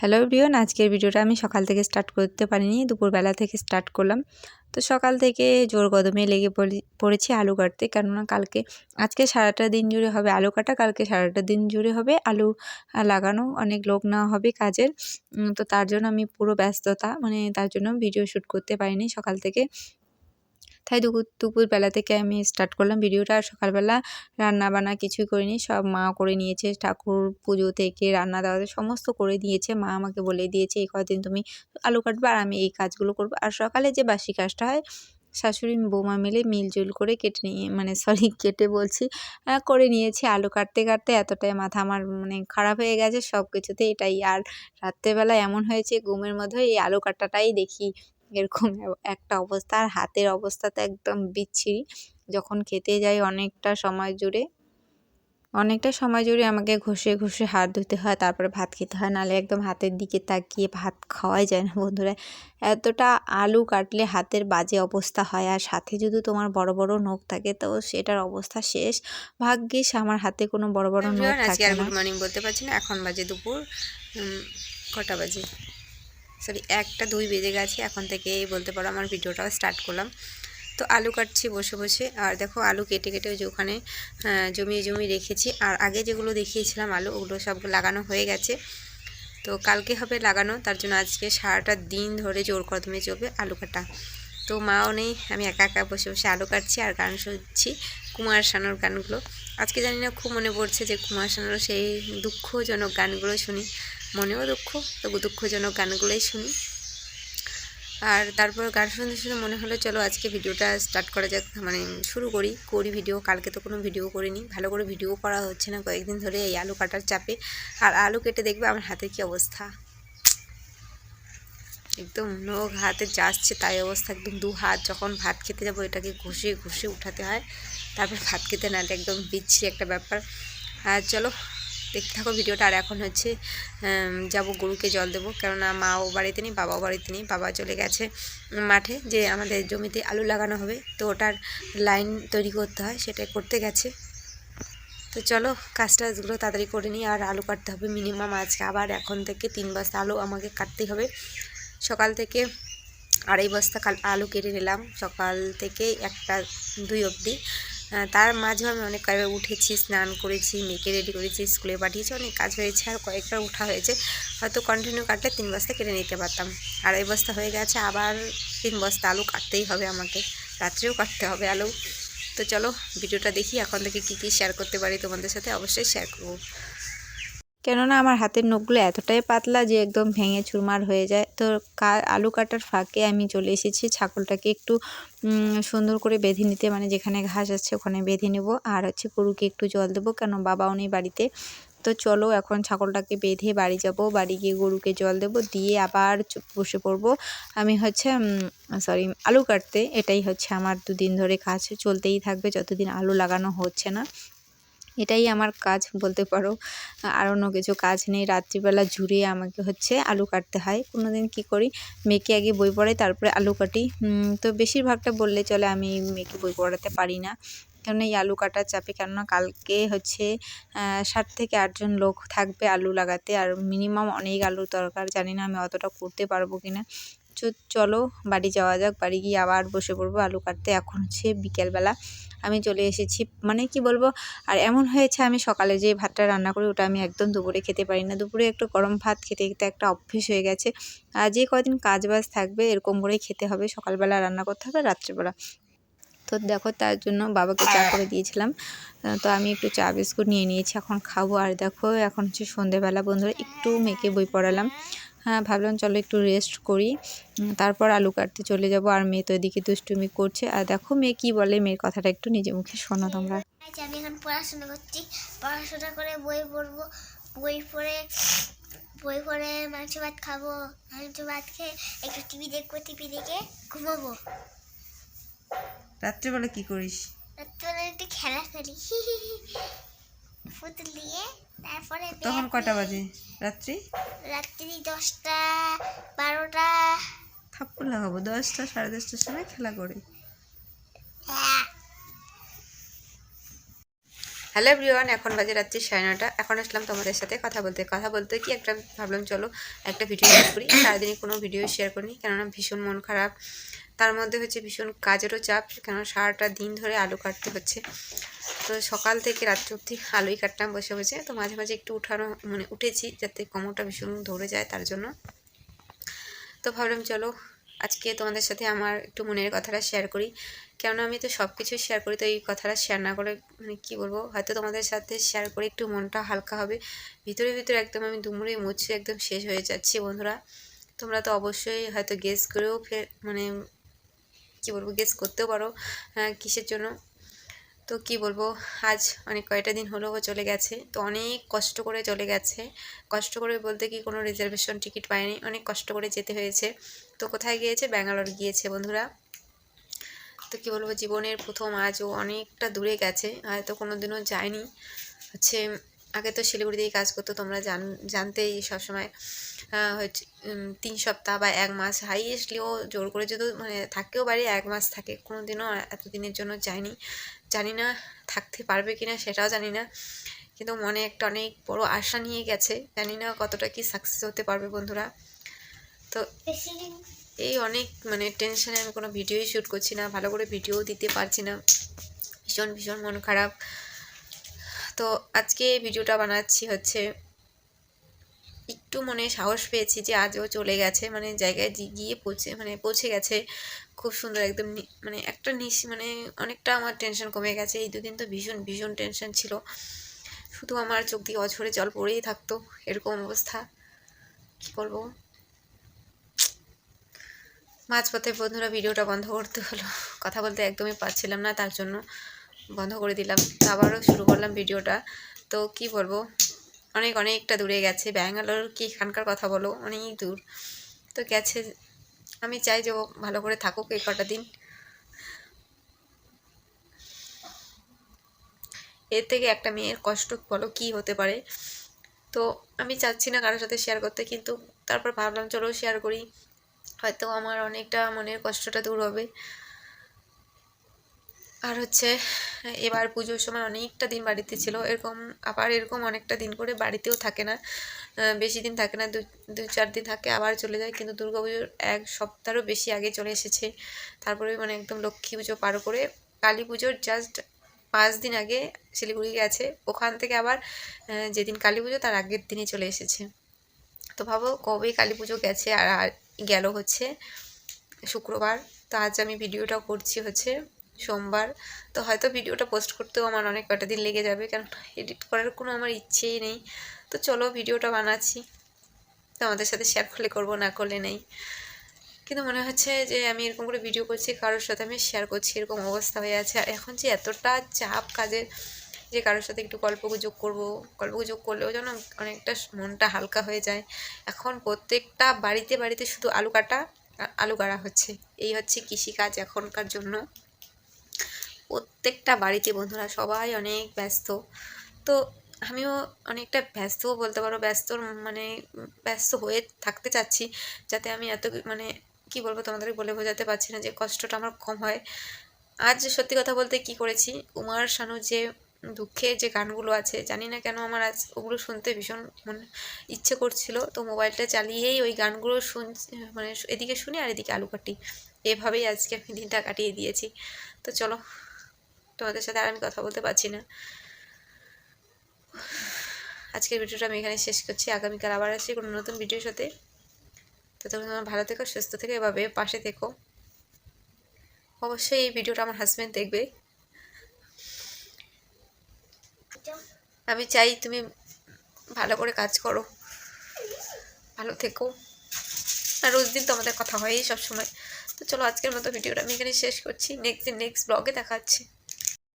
Hello everyone, আজকের ভিডিওটা আমি সকাল থেকে স্টার্ট করতে পারিনি, দুপুরবেলা থেকে স্টার্ট করলাম। তো সকাল থেকে জোর কদমে লেগে পড়েছি আলু কাটতে, কেননা আজকে সারাটা দিন জুড়ে হবে আলু কাটা, কালকে সারাটা দিন জুড়ে হবে আলু লাগানো। অনেক লোক নেওয়া হবে কাজের, তো তার জন্য আমি পুরো ব্যস্ততা, তার জন্য ভিডিও শ্যুট করতে পারিনি সকাল থেকে। তাই দুপুরবেলা থেকে আমি স্টার্ট করলাম ভিডিওটা। আর সকালবেলা রান্না বান্না কিছুই করিনি, সব মা করে নিয়েছে। ঠাকুর পুজো থেকে রান্না দেওয়া সমস্ত করে দিয়েছে মা। আমাকে বলে দিয়েছে এই কদিন তুমি আলু কাটবে আর আমি এই কাজগুলো করবো। আর সকালে যে বাসি কাজটা হয় শাশুড়ি বৌমা মিলে মিলজুল করে কেটে বলছি করে নিয়েছি। আলু কাটতে কাটতে এতটাই মাথা আমার খারাপ হয়ে গেছে সব কিছুতে এটাই। আর রাত্রেবেলা এমন হয়েছে ঘুমের মধ্যে এই আলু কাটাটাই দেখি, এরকম একটা অবস্থা। আর হাতের অবস্থা তো একদম বিচ্ছিরি। যখন খেতে যাই অনেকটা সময় জুড়ে আমাকে ঘষে ঘষে হাত ধুতে হয়, তারপরে ভাত খেতে হয়, নাহলে একদম হাতের দিকে তাকিয়ে ভাত খাওয়াই যায় না বন্ধুরা। এতটা আলু কাটলে হাতের বাজে অবস্থা হয়। আর সাথে যদি তোমার বড় বড় নখ থাকে তো সেটার অবস্থা শেষ। ভাগ্যিস আমার হাতে কোনো বড় বড় নখ থাকে না। গুড মর্নিং বলতে পারছি না, এখন বাজে দুপুর কটা বাজে, সরি 1টা 2 বেজে গেছে। এখন থেকে বলতে পারো আমার ভিডিওটাও স্টার্ট করলাম। তো আলু কাটছি বসে বসে। আর দেখো আলু কেটে কেটে ওই যে ওখানে জমিয়ে রেখেছি। আর আগে যেগুলো দেখিয়েছিলাম আলু, ওগুলো সব লাগানো হয়ে গেছে। তো কালকে হবে লাগানো, তার জন্য আজকে সারাটা দিন ধরে জোর কদমে চলবে আলু কাটা। তো মাও নেই, আমি একা একা বসে বসে আলু কাটছি আর গান শুনছি কুমার শানুর গানগুলো। আজকে জানি না খুব মনে পড়ছে যে কুমার শানুর সেই দুঃখজনক গানগুলো শুনি। মনেও দুঃখ, তবু দুঃখজনক গানগুলোই শুনি। আর তারপর গান শুনতে শুনতে মনে হলো চলো আজকে ভিডিওটা স্টার্ট করা যাক, শুরু করি ভিডিও। কালকে তো কোনো ভিডিও করিনি, ভালো করে ভিডিও করা হচ্ছে না কয়েকদিন ধরে এই আলু কাটার চাপে। আর আলু কেটে দেখবে আমার হাতের কী অবস্থা, একদম নখ হাতে যাচ্ছে তাই অবস্থা। একদম 2 হাত যখন ভাত খেতে যাবো এটাকে ঘষে ঘষে উঠাতে হয়, তারপর ভাত খেতে না, এটা একদম বিচ্ছিরি একটা ব্যাপার। আর চলো দেখতে থাকো ভিডিওটা। আর এখন হচ্ছে যাব গরুকে জল দেবো, কেননা মাও বাড়িতে নেই, বাবাও বাড়িতে নেই। বাবা চলে গেছে মাঠে, যে আমাদের জমিতে আলু লাগানো হবে, তো ওটার লাইন তৈরি করতে হয়, সেটাই করতে গেছে। তো চলো কাজগুলো তাড়াতাড়ি করে নিই। আর আলু কাটতে হবে মিনিমাম আজকে আবার এখন থেকে 3 বস্তা আলু আমাকে কাটতেই হবে। সকাল থেকে 2.5 বস্তা আলু কেটে নিলাম, সকাল থেকে 1টা 2 অবধি। তার মাঝেও আমি অনেক কাজে উঠেছি, স্নান করেছি, মেয়েকে রেডি করেছি, স্কুলে পাঠিয়েছি, অনেক কাজ হয়েছে। আর কয়েকবার উঠা হয়েছে, হয়তো কন্টিনিউ কাটলে 3 বস্তা কেটে নিতে পারতাম। 2.5 বস্তা হয়ে গেছে, আবার 3 বস্তা আলু কাটতেই হবে আমাকে, রাত্রেও কাটতে হবে আলু। তো চলো ভিডিওটা দেখি, এখন থেকে কী শেয়ার করতে পারি তোমাদের সাথে অবশ্যই শেয়ার করবো। কেননা আমার হাতের নখগুলো এতটাই পাতলা যে একদম ভেঙে চুরমার হয়ে যায়। তো আলু কাটার ফাঁকে আমি চলে এসেছি ছাগলটাকে একটু সুন্দর করে বেঁধে নিতে, যেখানে ঘাস আছে ওখানে বেঁধে নেব। আর হচ্ছে গরুকে একটু জল দেবো, কেন বাবাও নেই বাড়িতে। তো চলো এখন ছাগলটাকে বেঁধে বাড়ি যাব, বাড়ি গিয়ে গরুকে জল দেবো, দিয়ে আবার বসে পড়বো আমি আলু কাটতে। এটাই হচ্ছে আমার 2 দিন ধরে কাজ চলতেই থাকবে যতদিন আলু লাগানো হচ্ছে না। এটাই আমার কাজ বলতে পারো, আর অন্য কিছু কাজ নেই। রাত্রিবেলা ঝুরিয়ে আমাকে হচ্ছে আলু কাটতে হয়। কোনোদিন কি করি, মেয়েকে আগে বই পড়াই তারপরে আলু কাটি। তো বেশিরভাগটা বললে চলে, আমি মেয়েকে বই পড়াতে পারি না, কেননা এই আলু কাটার চাপে। কেননা কালকে হচ্ছে 7 থেকে 8 জন লোক থাকবে আলু লাগাতে, আর মিনিমাম অনেক আলুর দরকার। জানি না আমি অতটা করতে পারবো কিনা। চলো বাড়ি যাওয়া যাক, বাড়ি গিয়ে আবার বসে পড়বো আলু কাটতে। এখন হচ্ছে বিকেলবেলা আমি চলে এসেছি, কি বলবো। আর এমন হয়েছে আমি সকালে যে ভাতটা রান্না করি ওটা আমি একদম দুপুরে খেতে পারি না। দুপুরে একটু গরম ভাত খেতে খেতে একটা অভ্যেস হয়ে গেছে। আর যে কদিন কাজবাজ থাকবে এরকম করেই খেতে হবে, সকালবেলা রান্না করতে হবে, রাত্রেবেলা। তো দেখো তার জন্য বাবাকে চা করে দিয়েছিলাম, তো আমি একটু চা বিস্কুট নিয়ে নিয়েছি, এখন খাবো। আর দেখো এখন হচ্ছে সন্ধেবেলা বন্ধুরা, একটু মেয়েকে বই পড়ালাম। ভাবলাম চলো একটু রেস্ট করি, তারপর আলু কাটতে চলে যাব। আর মেয়ে তো এদিকে দুষ্টুমি করছে। আর দেখো মেয়ে কি বলে, মেয়ের কথাটা একটু নিজে মুখে শোনো তোমরা। আমি এখন পড়াশোনা করছি, পড়াশোনা করে বই পড়বো, বই পড়ে মাংস ভাত খাবো, মাংস ভাত খেয়ে একটু টিভি দেখবো, টিভি দেখে ঘুমাবো। রাত্রেবেলা কি করিস? রাত্রিবেলা একটু খেলা খেলি পুতুল দিয়ে। তারপরে তখন কটা বাজে রাত্রি? রাত্রি 10টা 12টা। থাপ্পড় লাগাবো, 10টা 10:30টার সময় খেলা করে। হ্যালো এভরিওয়ান, এখন বাজে রাত্রি 9:30। এখন আসলাম তোমাদের সাথে কথা বলতে কি একটা ভাবলাম চলো একটা ভিডিও শেয়ার করি। সারাদিনে কোনো ভিডিও শেয়ার করিনি, কেননা ভীষণ মন খারাপ। তার মধ্যে হচ্ছে ভীষণ কাজেরও চাপ, কেননা সারাটা দিন ধরে আলু কাটতে হচ্ছে। তো সকাল থেকে রাত্রি অবধি আলুই কাটতাম বসে বসে। তো মাঝে মাঝে একটু উঠেছি যাতে কোমরটা ভীষণ ধরে যায়, তার জন্য। তো ভাবলাম চলো আজকে তোমাদের সাথে আমার একটু মনের কথাটা শেয়ার করি, কেননা আমি তো সব কিছু শেয়ার করি, তো এই কথাটা শেয়ার না করে মানে কী বলবো, হয়তো তোমাদের সাথে শেয়ার করে একটু মনটা হালকা হবে। ভিতরে ভিতরে একদম আমি দুমড়ে মুচড়ে একদম শেষ হয়ে যাচ্ছি বন্ধুরা। তোমরা তো অবশ্যই হয়তো গেস করেও মানে কী বলবো, গেস করতেও পারো কিসের জন্য। তো কি বলবো, আজ অনেক কয়টা দিন হলো ও চলে গেছে। তো অনেক কষ্ট করে চলে গেছে। কষ্ট করে বলতে কি কোনো রিজার্ভেশন টিকিট পায়নি, অনেক কষ্ট করে যেতে হয়েছে। তো কোথায় গিয়েছে? ব্যাঙ্গালোর গিয়েছে বন্ধুরা। তো কী বলবো, জীবনের প্রথম আজ ও অনেকটা দূরে গেছে, হয়তো কোনো দিনও যায়নি। হচ্ছে আগে তো শিলিগুড়িতেই কাজ করতো, তোমরা জানতেই সবসময়। হচ্ছে 3 সপ্তাহ বা 1 মাস হাইয়েস্টলিও জোর করে যদি মানে থাকতেও পারি 1 মাস থাকে, কোনো দিনও এতদিনের জন্য যায়নি। জানি না থাকতে পারবে কিনা, সেটাও জানি না, কিন্তু মনে একটা অনেক বড় আশা নিয়ে গেছে। জানি না কতটা কি সাকসেস হতে পারবে বন্ধুরা। তো এই অনেক মানে টেনশনে আমি কোনো ভিডিওই শ্যুট করছি না, ভালো করে ভিডিও দিতে পারছি না, ভীষণ ভীষণ মন খারাপ। তো আজকে ভিডিওটা বানাচ্ছি হচ্ছে একটু মনে সাহস পেয়েছি যে আজও চলে গেছে, মানে জায়গায় গিয়ে পৌঁছে গেছে খুব সুন্দর একদম। মানে একটা মানে অনেকটা আমার টেনশন কমে গেছে। এই দুদিন তো ভীষণ ভীষণ টেনশন ছিল, শুধু আমার চোখ দিয়ে অঝরে জল পড়েই থাকতো, এরকম অবস্থা। কী করবো, মাঝপথে বন্ধুরা ভিডিওটা বন্ধ করতে হলো, কথা বলতে একদমই পারছিলাম না, তার জন্য বন্ধ করে দিলাম। তো আবারও শুরু করলাম ভিডিওটা। তো কি বলবো, অনেকটা দূরে গেছে। ব্যাঙ্গালোর কি এখানকার কথা বলো, অনেক দূর। তো গেছে, আমি চাই যে ও ভালো করে থাকুক এই কটা দিন। এর থেকে একটা মেয়ের কষ্ট বলো কি হতে পারে। তো আমি চাচ্ছি না কারোর সাথে শেয়ার করতে, কিন্তু তারপর ভাবলাম চলো শেয়ার করি, হয়তো আমার অনেকটা মনের কষ্টটা দূর হবে। আর হচ্ছে এবার পুজোর সময় অনেকটা দিন বাড়িতে ছিল, আবার এরকম অনেকটা দিন করে বাড়িতেও থাকে না, বেশি দিন থাকে না, 2-4 দিন থাকে আবার চলে যায়। কিন্তু দুর্গাপুজোর 1 সপ্তাহেরও বেশি আগে চলে এসেছে। তারপরে মানে একদম লক্ষ্মী পুজো পার করে কালী পুজোর জাস্ট 5 দিন আগে শিলিগুড়ি গেছে। ওখান থেকে আবার যেদিন কালী পুজো তার আগের দিনই চলে এসেছে। তো ভাবো কবে কালী পুজো গেছে আর গেল হচ্ছে শুক্রবার। তো আজ আমি ভিডিওটাও করছি হচ্ছে সোমবার। তো হয়তো ভিডিওটা পোস্ট করতেও আমার অনেক কটা দিন লেগে যাবে, কারণ এডিট করার কোনো আমার ইচ্ছেই নেই। তো চলো ভিডিওটা বানাচ্ছি, তোমাদের সাথে শেয়ার করলে না করলে নেই। কিন্তু মনে হচ্ছে যে আমি এরকম করে ভিডিও করছি, কারোর সাথে আমি শেয়ার করছি, এরকম অবস্থা হয়ে আছে। আর এখন যে এতটা চাপ কাজের, যে কারোর সাথে একটু গল্পগুজব করলেও যেন অনেকটা মনটা হালকা হয়ে যায়। এখন প্রত্যেকটা বাড়িতে শুধু আলু কাটা হচ্ছে। এই হচ্ছে কৃষিকাজ এখনকার জন্য। প্রত্যেকটা বাড়িতে বন্ধুরা সবাই অনেক ব্যস্ত। তো আমিও অনেকটা ব্যস্তও বলতে পারো, ব্যস্ত হয়ে থাকতে চাচ্ছি, যাতে আমি এত মানে কি বলবো, তোমাদেরকে বলে বোঝাতে পারছি না যে কষ্টটা আমার কম হয়। আজ সত্যি কথা বলতে কি করেছি, কুমার শানু যে দুঃখের যে গানগুলো আছে, জানি না কেন আমার আজ ওগুলো শুনতে ভীষণ ইচ্ছে করছিল। তো মোবাইলটা চালিয়েই ওই গানগুলো মানে এদিকে শুনি আর এদিকে আলু কাটি, এভাবেই আজকে আমি দিনটা কাটিয়ে দিয়েছি। তো চলো, তোমাদের সাথে আর আমি কথা বলতে পারছি না। আজকের ভিডিওটা আমি এখানে শেষ করছি, আগামীকাল আবার আসছি কোনো নতুন ভিডিওর সাথে। তো তোমরা ভালো থেকো, সুস্থ থেকো, এভাবে পাশে থেকো। অবশ্যই এই ভিডিওটা আমার হাজব্যান্ড দেখবে। আমি চাই তুমি ভালো করে কাজ করো, ভালো থেকো। আর রোজ দিন তোমাদের কথা হয়ই সবসময়। তো চলো আজকের মতো ভিডিওটা আমি এখানে শেষ করছি, নেক্সট ব্লগে দেখা হচ্ছে।